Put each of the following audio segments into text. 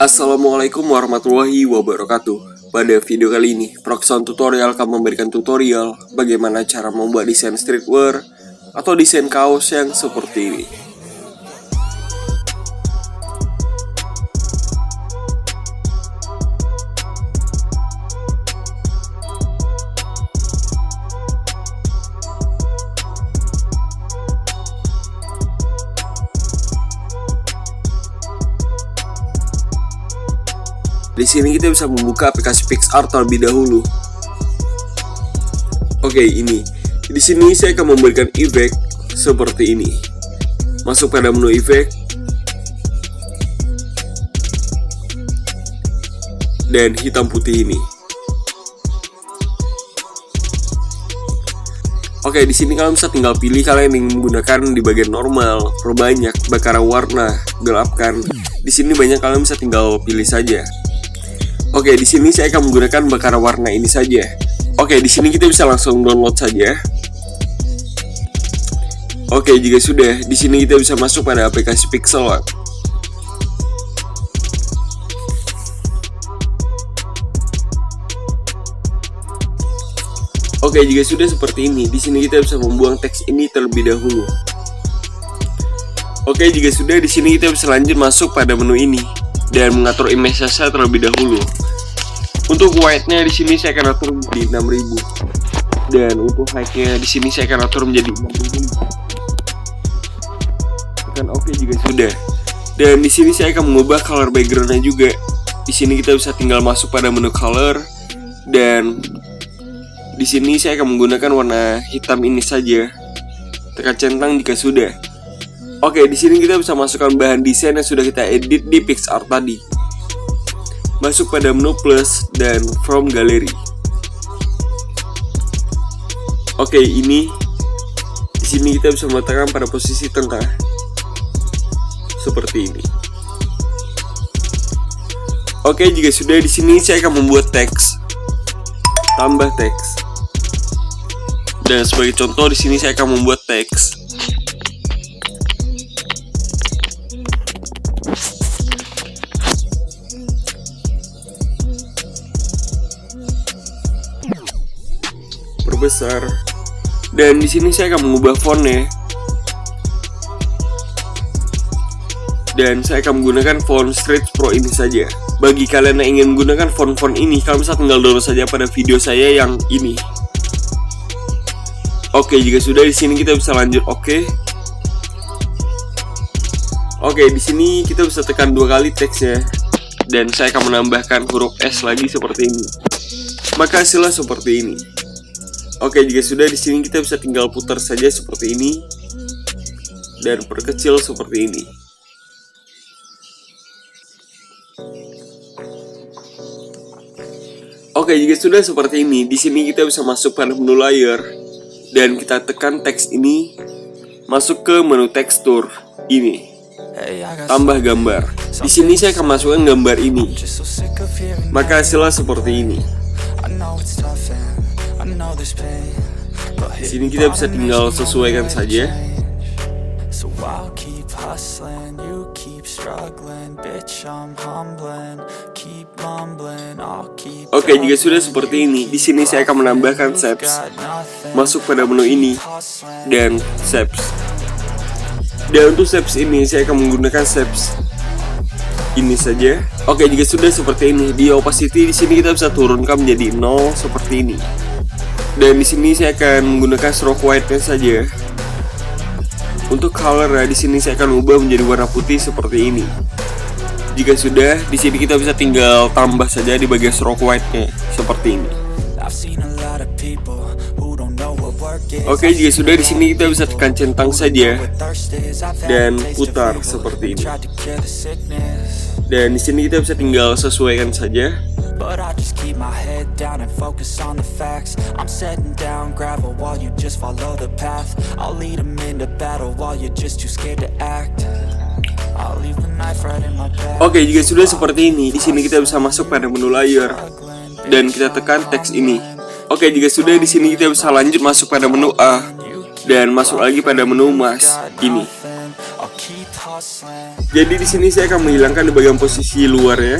Assalamualaikum warahmatullahi wabarakatuh. Pada video kali ini, Proxon Tutorial akan memberikan tutorial bagaimana cara membuat desain streetwear atau desain kaos yang seperti ini. Di sini kita bisa membuka aplikasi PicsArt terlebih dahulu. Oke, ini. Di sini saya akan memberikan efek seperti ini. Masuk pada menu efek dan hitam putih ini. Oke, di sini kalian bisa tinggal pilih kalian ingin menggunakan di bagian normal, perbanyak, bakaran warna, gelapkan. Di sini banyak kalian bisa tinggal pilih saja. Oke, di sini saya akan menggunakan bakaran warna ini saja. Oke, di sini kita bisa langsung download saja. Oke, jika sudah, di sini kita bisa masuk pada aplikasi Pixel Art. Oke, jika sudah seperti ini, di sini kita bisa membuang teks ini terlebih dahulu. Oke, jika sudah, di sini kita bisa lanjut masuk pada menu ini dan mengatur image saya terlebih dahulu. Untuk white-nya di sini saya akan atur menjadi 6000 dan untuk height-nya di sini saya akan atur menjadi 6000. Tekan oke jika sudah. Dan di sini saya akan mengubah color background-nya juga. Di sini kita bisa tinggal masuk pada menu color dan di sini saya akan menggunakan warna hitam ini saja. Tekan centang jika sudah. Oke, di sini kita bisa masukkan bahan desain yang sudah kita edit di PicsArt tadi. Masuk pada menu plus dan from gallery. Oke, ini di sini kita bisa meletakkan pada posisi tengah seperti ini. Oke, jika sudah di sini saya akan membuat teks, tambah teks. Dan sebagai contoh di sini saya akan membuat teks. Besar. Dan di sini saya akan mengubah fontnya. Dan saya akan menggunakan font Stretch Pro ini saja. Bagi kalian yang ingin menggunakan font-font ini, kalian bisa tinggal download saja pada video saya yang ini. Oke, jika sudah di sini kita bisa lanjut oke. Oke, di sini kita bisa tekan 2 kali teksnya. Dan saya akan menambahkan huruf S lagi seperti ini. Maka hasilnya seperti ini. Oke, jika sudah di sini kita bisa tinggal putar saja seperti ini dan perkecil seperti ini. Oke, jika sudah seperti ini, di sini kita bisa masuk pada menu layer dan kita tekan teks ini, masuk ke menu tekstur ini. Tambah gambar. Di sini saya akan masukkan gambar ini. Maka hasilnya seperti ini. Di sini kita bisa tinggal sesuaikan saja. Oke, jika sudah seperti ini, di sini saya akan menambahkan shapes. Masuk pada menu ini dan shapes. Dan untuk shapes ini saya akan menggunakan shapes ini saja. Oke, jika sudah seperti ini, di opacity di sini kita bisa turunkan menjadi 0 seperti ini. Dan di sini saya akan menggunakan stroke white-nya saja. Untuk color di sini saya akan ubah menjadi warna putih seperti ini. Jika sudah, di sini kita bisa tinggal tambah saja di bagian stroke white-nya seperti ini. Oke, jika sudah di sini kita bisa tekan centang saja dan putar seperti ini. Dan di sini kita bisa tinggal sesuaikan saja. But I just keep my head down and focus on the facts. I'm setting down gravel while you just follow the path. I'll lead them into battle while you're just too scared to act. I'll leave the knife right in my back. Oke, jika sudah seperti ini, di sini kita bisa masuk pada menu layer dan kita tekan teks ini. Oke, jika sudah di sini kita bisa lanjut masuk pada menu A dan masuk lagi pada menu mas ini. Jadi di sini saya akan menghilangkan di bagian posisi luar ya.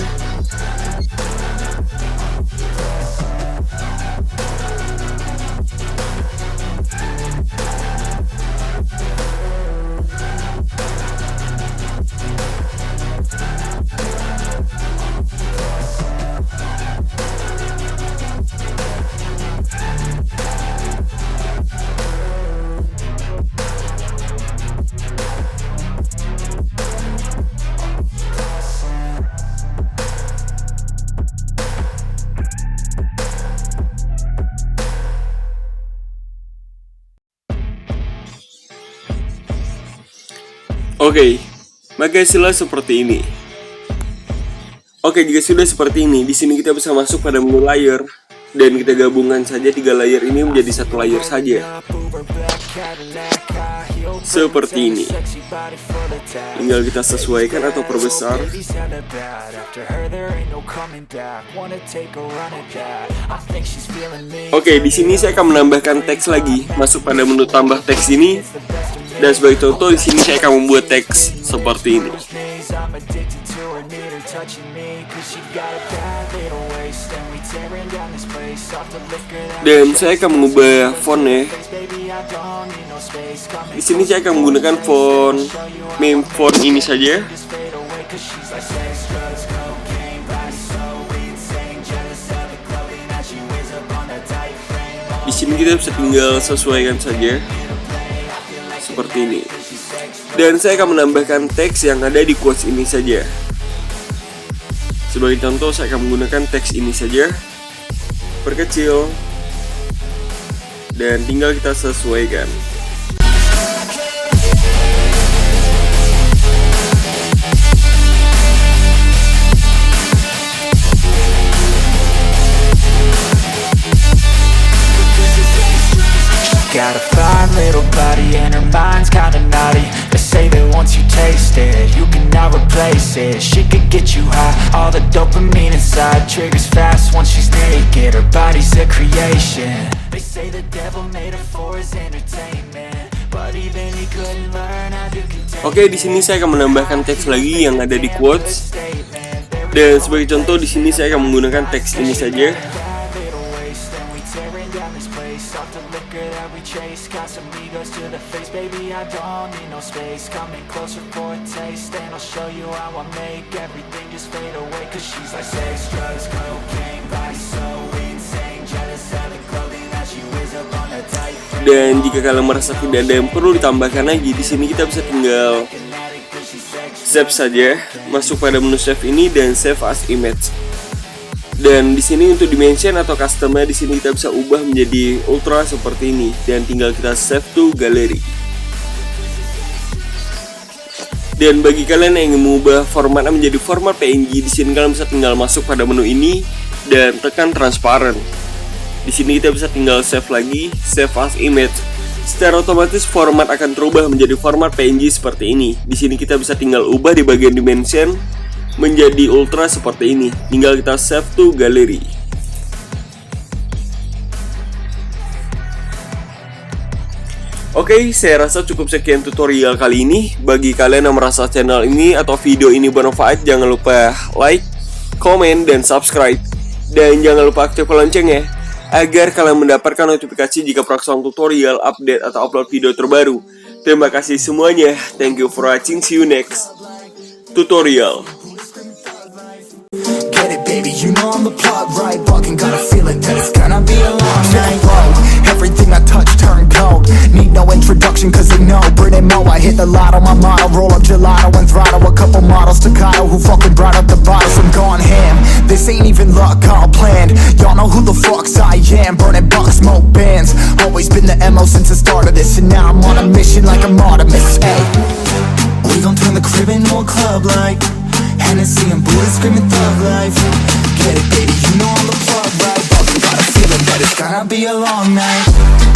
Oke, maka hasilnya seperti ini. Oke, jika sudah seperti ini, di sini kita bisa masuk pada menu layer dan kita gabungkan saja 3 layer ini menjadi 1 layer saja. Seperti ini. Tinggal kita sesuaikan atau perbesar. Oke, di sini saya akan menambahkan teks lagi. Masuk pada menu tambah teks ini. Dan sebagai contoh di sini saya akan membuat teks seperti ini. Dan saya akan mengubah fontnya. Di sini saya akan menggunakan font meme font ini saja. Di sini kita bisa tinggal sesuaikan saja seperti ini. Dan saya akan menambahkan teks yang ada di quotes ini saja. Sebagai contoh saya akan menggunakan teks ini saja, perkecil, dan tinggal kita sesuaikan. Got a fine little body and her mind's kinda naughty. They say that once you taste it, you cannot replace it. She could get you high, all the dopamine inside triggers fast once she's naked. Her body's a creation. They say the devil made her for his entertainment, but even he couldn't learn how to contain. Oke, di sini saya akan menambahkan teks lagi yang ada di quotes. Dan sebagai contoh di sini saya akan menggunakan teks ini saja. Dan jika kalian merasa tidak ada yang perlu ditambahkan lagi, di sini kita bisa tinggal save saja, masuk pada menu save ini dan save as image. Dan di sini untuk dimension atau customnya di sini kita bisa ubah menjadi ultra seperti ini dan tinggal kita save to gallery. Dan bagi kalian yang ingin mengubah formatnya menjadi format PNG, di sini kalian bisa tinggal masuk pada menu ini dan tekan transparent. Di sini kita bisa tinggal save lagi, save as image. Secara otomatis format akan terubah menjadi format PNG seperti ini. Di sini kita bisa tinggal ubah di bagian dimension menjadi ultra seperti ini. Tinggal kita save to gallery. Oke, saya rasa cukup sekian tutorial kali ini. Bagi kalian yang merasa channel ini atau video ini bermanfaat, jangan lupa like, komen, dan subscribe. Dan jangan lupa aktifkan loncengnya agar kalian mendapatkan notifikasi jika pelaksanaan tutorial, update, atau upload video terbaru. Terima kasih semuanya. Thank you for watching. See you next tutorial. Get it, baby, you know I'm the plug, right? Walking, got a feeling that it's gonna be a long night. Everything I touch turn cold. Need no introduction, cause they know Brit and Mo, I hit the lotto, my motto. Roll up gelato and throttle a couple models staccato who fucking brought up the bottles. I'm gone ham. This ain't even luck, all planned. Y'all know who the fucks I am. Burning bucks, smoke bands. Always been the MO since the start of this, and now I'm on a mission like I'm Artemis. Hey, we gon' turn the crib into a club like Hennessy and Buddha screaming thug life. Get it, baby, you know I'm the plug, right? Fucking got a feeling that it's gonna be a long night.